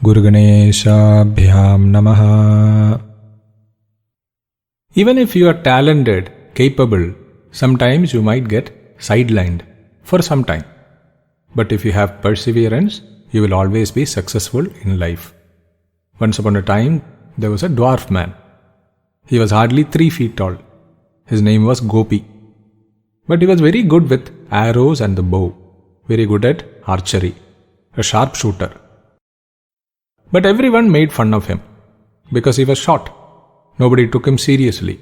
Guruganeshabhyam Namaha. Even if you are talented, capable, sometimes you might get sidelined for some time. But if you have perseverance, you will always be successful in life. Once upon a time, there was a dwarf man. He was hardly 3 feet tall. His name was Gopi. But he was very good with arrows and the bow, very good at archery, a sharpshooter. But everyone made fun of him because he was short. Nobody took him seriously.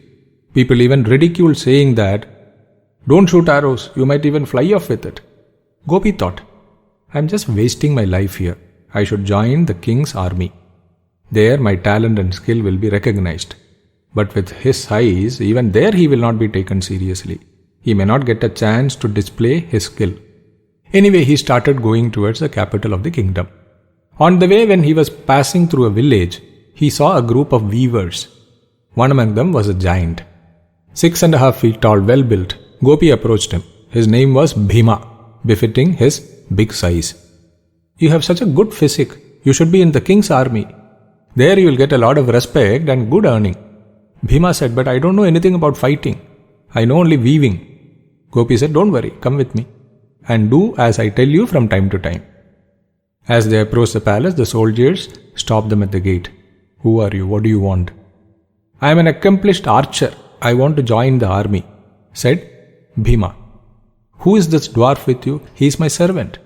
People even ridiculed, saying that, "Don't shoot arrows, you might even fly off with it." Gopi thought, "I'm just wasting my life here. I should join the king's army. There my talent and skill will be recognized. But with his size, even there he will not be taken seriously. He may not get a chance to display his skill." Anyway, he started going towards the capital of the kingdom. On the way, when he was passing through a village, he saw a group of weavers. One among them was a giant, 6.5 feet tall, well built. Gopi approached him. His name was Bhima, befitting his big size. "You have such a good physique. You should be in the king's army. There you will get a lot of respect and good earning." Bhima said, "But I don't know anything about fighting. I know only weaving." Gopi said, "Don't worry, come with me and do as I tell you from time to time." As they approached the palace, the soldiers stopped them at the gate. "Who are you? What do you want?" "I am an accomplished archer. I want to join the army," said Bhima. "Who is this dwarf with you?" "He is my servant."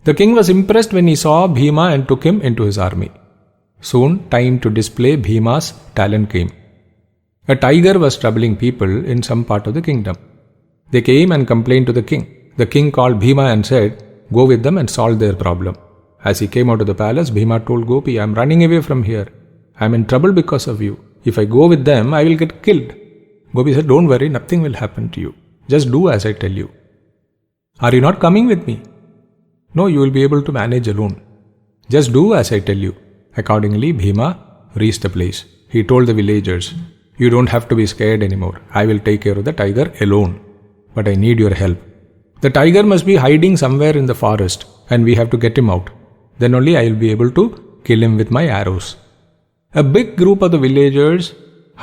The king was impressed when he saw Bhima and took him into his army. Soon, time to display Bhima's talent came. A tiger was troubling people in some part of the kingdom. They came and complained to the king. The king called Bhima and said, "Go with them and solve their problem." As he came out of the palace, Bhima told Gopi, "I am running away from here. I am in trouble because of you. If I go with them, I will get killed." Gopi said, "Don't worry, nothing will happen to you. Just do as I tell you." "Are you not coming with me?" "No, you will be able to manage alone. Just do as I tell you." Accordingly, Bhima reached the place. He told the villagers, "You don't have to be scared anymore. I will take care of the tiger alone. But I need your help. The tiger must be hiding somewhere in the forest and we have to get him out. Then only I will be able to kill him with my arrows." A big group of the villagers,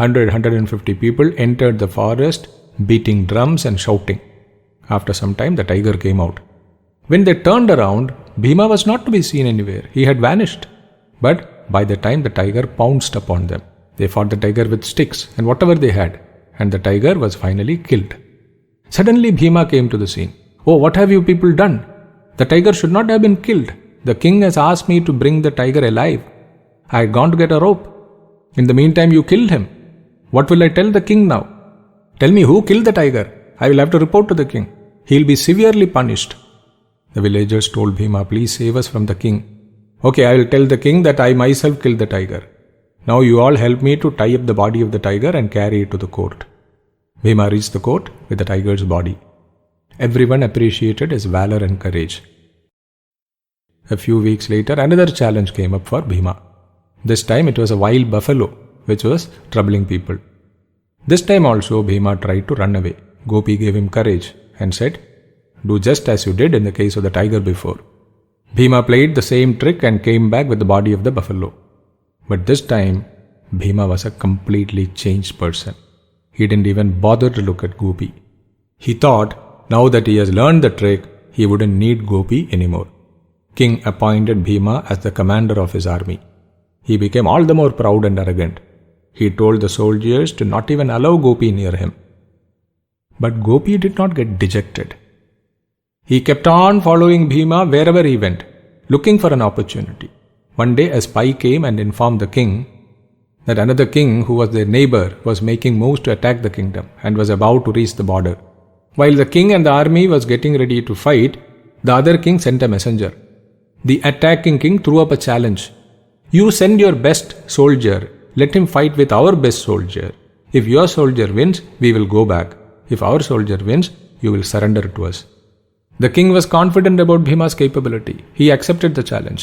150 people, entered the forest, beating drums and shouting. After some time, the tiger came out. When they turned around, Bhima was not to be seen anywhere. He had vanished. But by the time the tiger pounced upon them, they fought the tiger with sticks and whatever they had, and the tiger was finally killed. Suddenly Bhima came to the scene. "Oh, what have you people done? The tiger should not have been killed. The king has asked me to bring the tiger alive. I had gone to get a rope. In the meantime, you killed him. What will I tell the king now? Tell me who killed the tiger. I will have to report to the king. He will be severely punished." The villagers told Bhima, "Please save us from the king." "Okay, I will tell the king that I myself killed the tiger. Now you all help me to tie up the body of the tiger and carry it to the court." Bhima reached the court with the tiger's body. Everyone appreciated his valor and courage. A few weeks later, another challenge came up for Bhima. This time it was a wild buffalo which was troubling people. This time also Bhima tried to run away. Gopi gave him courage and said, "Do just as you did in the case of the tiger before." Bhima played the same trick and came back with the body of the buffalo. But this time, Bhima was a completely changed person. He didn't even bother to look at Gopi. He thought, now that he has learned the trick, he wouldn't need Gopi anymore. King appointed Bhima as the commander of his army. He became all the more proud and arrogant. He told the soldiers to not even allow Gopi near him. But Gopi did not get dejected. He kept on following Bhima wherever he went, looking for an opportunity. One day a spy came and informed the king that another king who was their neighbor was making moves to attack the kingdom and was about to reach the border. While the king and the army was getting ready to fight, the other king sent a messenger. The attacking king threw up a challenge. "You send your best soldier, let him fight with our best soldier. If your soldier wins, we will go back. If our soldier wins, you will surrender to us." The king was confident about Bhima's capability. He accepted the challenge.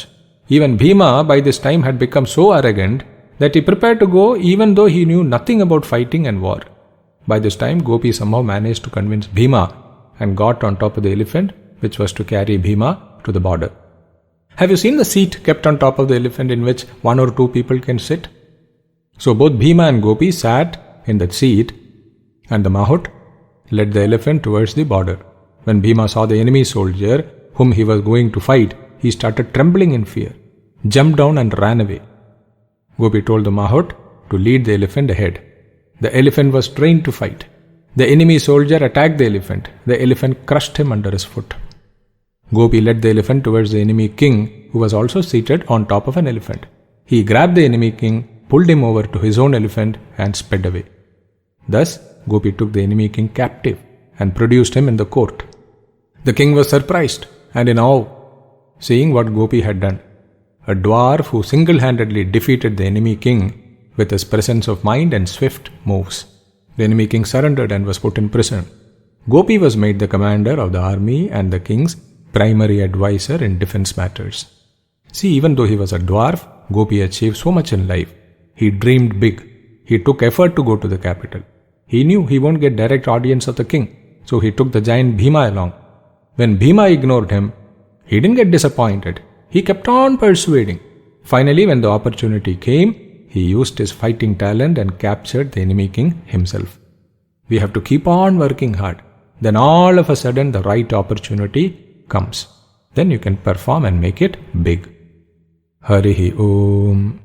Even Bhima by this time had become so arrogant that he prepared to go even though he knew nothing about fighting and war. By this time, Gopi somehow managed to convince Bhima and got on top of the elephant, which was to carry Bhima to the border. Have you seen the seat kept on top of the elephant in which one or two people can sit? So both Bhima and Gopi sat in that seat, and the Mahout led the elephant towards the border. When Bhima saw the enemy soldier whom he was going to fight, he started trembling in fear, jumped down and ran away. Gopi told the Mahout to lead the elephant ahead. The elephant was trained to fight. The enemy soldier attacked the elephant. The elephant crushed him under his foot. Gopi led the elephant towards the enemy king, who was also seated on top of an elephant. He grabbed the enemy king, pulled him over to his own elephant, and sped away. Thus, Gopi took the enemy king captive and produced him in the court. The king was surprised and in awe, seeing what Gopi had done. A dwarf who single-handedly defeated the enemy king with his presence of mind and swift moves. The enemy king surrendered and was put in prison. Gopi was made the commander of the army and the king's primary advisor in defense matters. See, even though he was a dwarf, Gopi achieved so much in life. He dreamed big. He took effort to go to the capital. He knew he won't get direct audience of the king, so he took the giant Bhima along. When Bhima ignored him, he didn't get disappointed. He kept on persuading. Finally, when the opportunity came, he used his fighting talent and captured the enemy king himself. We have to keep on working hard. Then all of a sudden the right opportunity comes. Then you can perform and make it big. Harihi Om.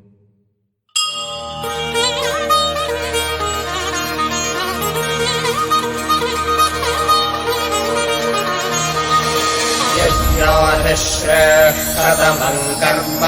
यज्ञो निःश्रेष्ठतमं कर्म